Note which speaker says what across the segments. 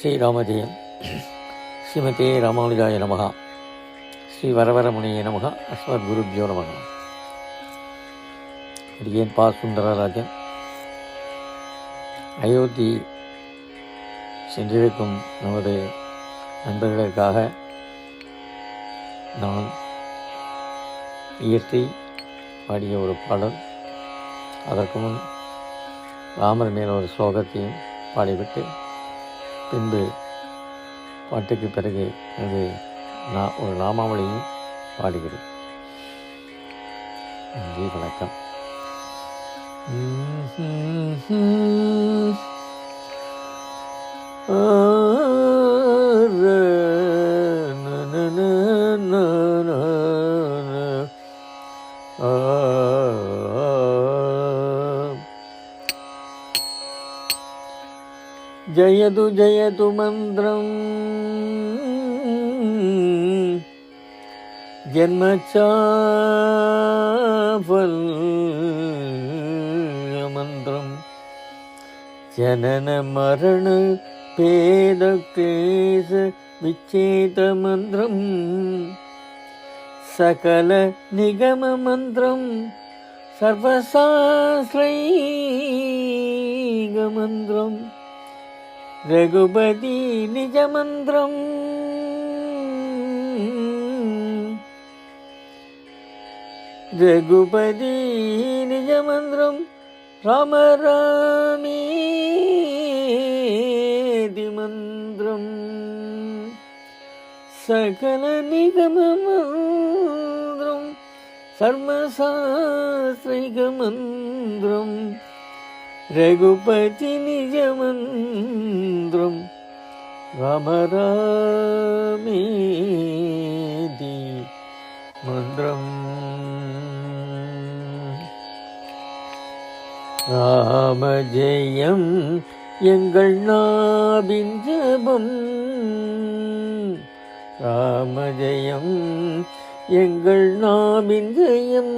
Speaker 1: ஸ்ரீராமஜெயம். ஸ்ரீமதே ராமானுஜாய நமகா. ஸ்ரீ வரவரமுனியே நமகா. அஸ்மத் குருப்யோ நமகா. அடியேன் பா. சுந்தரராஜன். அயோத்தி சென்றிருக்கும் நமது நண்பர்களுக்காக நான் இயற்றி பாடிய ஒரு பாடல். அதற்கு முன் ராமர் மேல் ஒரு ஸ்லோகத்தையும் பாடிவிட்டு பின்பு பாட்டுக்கு பிறகு அது ஒரு நாமாவளியும் பாடுகிறேன். நன்றி, வணக்கம். జయదు జయదు మంత్రం జన్మచాఫల్య మంత్రం జనన మరణ పేద క్లేశ విచ్ఛేద మంత్రం సకల నిగమ మంత్రం సర్వశాస్త్రైక మంత్రం రఘుపతి నిజ మంత్రం రఘుపతి నిజ మంత్రం రామ రామేది మంత్రం సకల నిగమ మంత్రం సర్వశాస్త్రైక మంత్రం రఘుపతి నిజ మంత్రం రామ రామేది మంత్రం. ராம ஜெயம் எங்கள் நாவின் ஜபம். ராம ஜெயம் எங்கள் நாவின் ஜெயம்.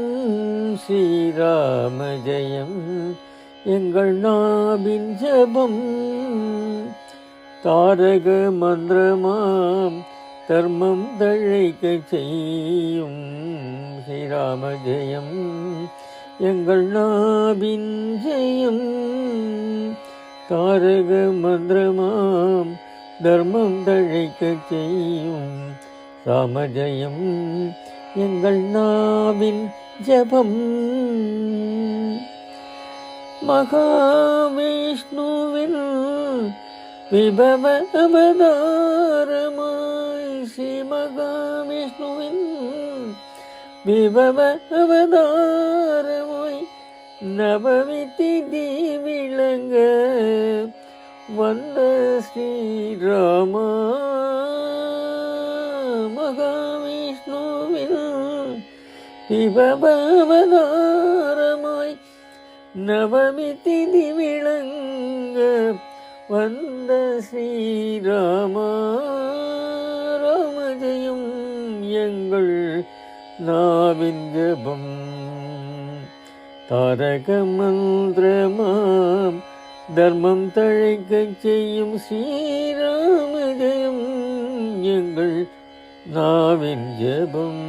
Speaker 1: ஸ்ரீராம ஜெயம் எங்கள் நாவின் ஜபம். தாரக மந்திரமாம் தர்மம் தழைக்க செய்யும். ஸ்ரீராம ஜெயம் எங்கள் நாவின் ஜெயம். தாரக மந்திரமாம் தர்மம் தழைக்க செய்யும். ராம ஜெயம் எங்கள் நாவின் ஜபம். மகாவிஷ்ணுவின் விபவ அவதாரமாய். ஸ்ரீ மகாவிஷ்ணுவின் விபவ அவதாரமாய் நவமிதி விளங்க வந்த ஸ்ரீராம. மகாவிஷ்ணுவின் விபவ அவதாரமாய் நவமிதி விளங்க வந்த ஸ்ரீராம. ராமஜெயம் எங்கள் நாவின் ஜபம். தாரக மந்திரமாம் தர்மம் தழைக்க செய்யும். ஸ்ரீராம ஜெயம் எங்கள் நாவின் ஜபம்.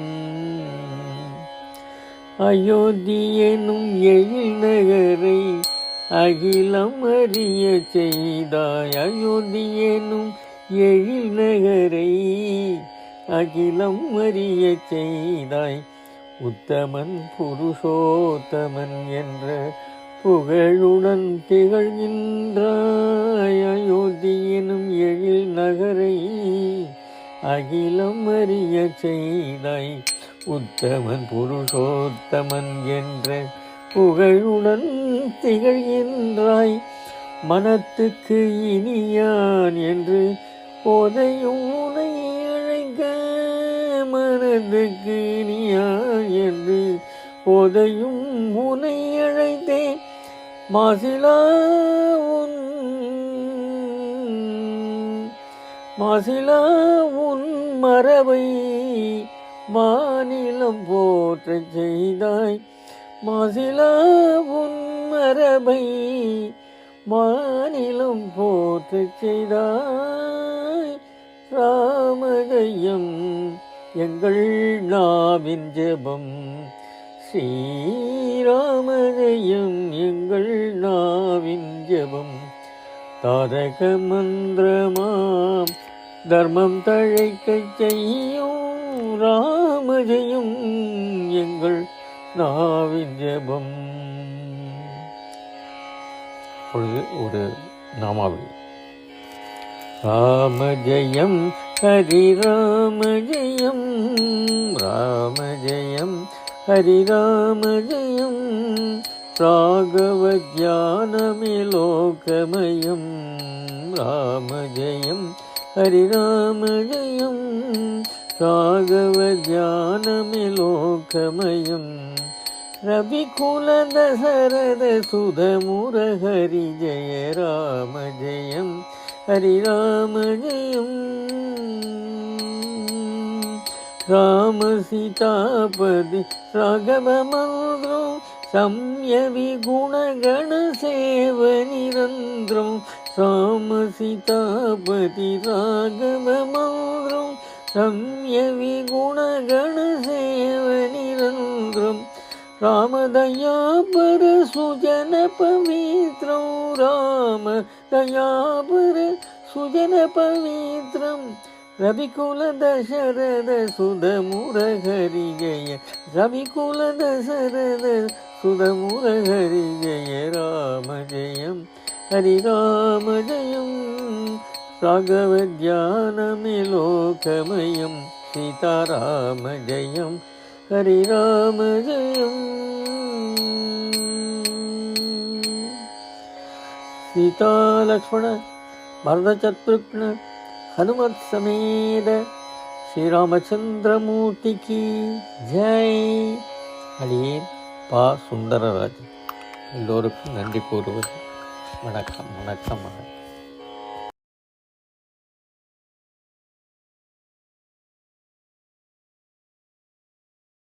Speaker 1: அயோத்தி எனும் எழில் நகரை அகிலம் அறிய செய்தாய். அயோத்தி எனும் எழில் நகரை அகிலம் அறிய செய்தாய். உத்தமன் புருஷோத்தமன் என்ற புகழுடன் திகழ்கின்றாய். அயோத்தி எனும் எழில் நகரை அகிலம் அறிய செய்தாய். உத்தமன் புருஷோத்தமன் என்ற புகழுடன் திகழ்கின்றாய். மனத்துக்கு இனியான் என்று போதையும் உனை அழைக்க. மனத்துக்கு இனியான் என்று போதையும் உனை அழைத்தேன். மாசிலா உன் மரபை மாநிலம் போற்ற செய்தாய். மாசிலா உன் மரபை மாநிலம் போற்ற செய்தாய். எங்கள் நாவின் ஜெபம். ஸ்ரீராமஜெயம் எங்கள் நாவின் ஜெபம். தாரக மந்திரமாம் தர்மம் தழைக்கச் செய்யும் ராமஜெயம் எங்கள் நாவின் ஜெபம். இப்பொழுது ஒரு நாமாவளி. ராமஜெயம் ஹரி ராமஜெயம், ராமஜெயம் ஹரி ராமஜெயம், ராகவ ஞானமிலோகமயம். ராமஜெயம் ஹரி ராமஜெயம், ராகவ ஞானமிலோகமயம். ரவிகுல தசரத சுதமுரஹரி ஜெய ராமஜெயம் ஹரி ராமஜெயம். ராம சீதாபதி ராகவ மந்திரம், சம்யவி குணகண சேவ நிரந்திரம். ராம சீதாபதி ராகவ மந்திரம், சம்யவி குணகண சேவ நிரந்திரம். ராமதயாபர சுஜன பவித்ரம், ராமதயாபர சுஜன பவித்ரம். ரவிகுல தசரத சுதமுரஹரி ஜெய, ரவிகுல தசரத சுதமுரஹரி ஜெய ராமஜெயம் ஹரி ராமஜெயம். ராகவ ஞானமிலோகமயம், சீதாராமஜெயம் ஹரி ராமஜெயம். सीता लक्ष्मण भरत शत्रुघ्न हनुमत समेत श्री रामचंद्रमूर्ति की जय. அடியேன் பா சுந்தரராஜன். எல்லோருக்கும் நன்றி கூறுவது வணக்கம் வணக்கம் வணக்கம்.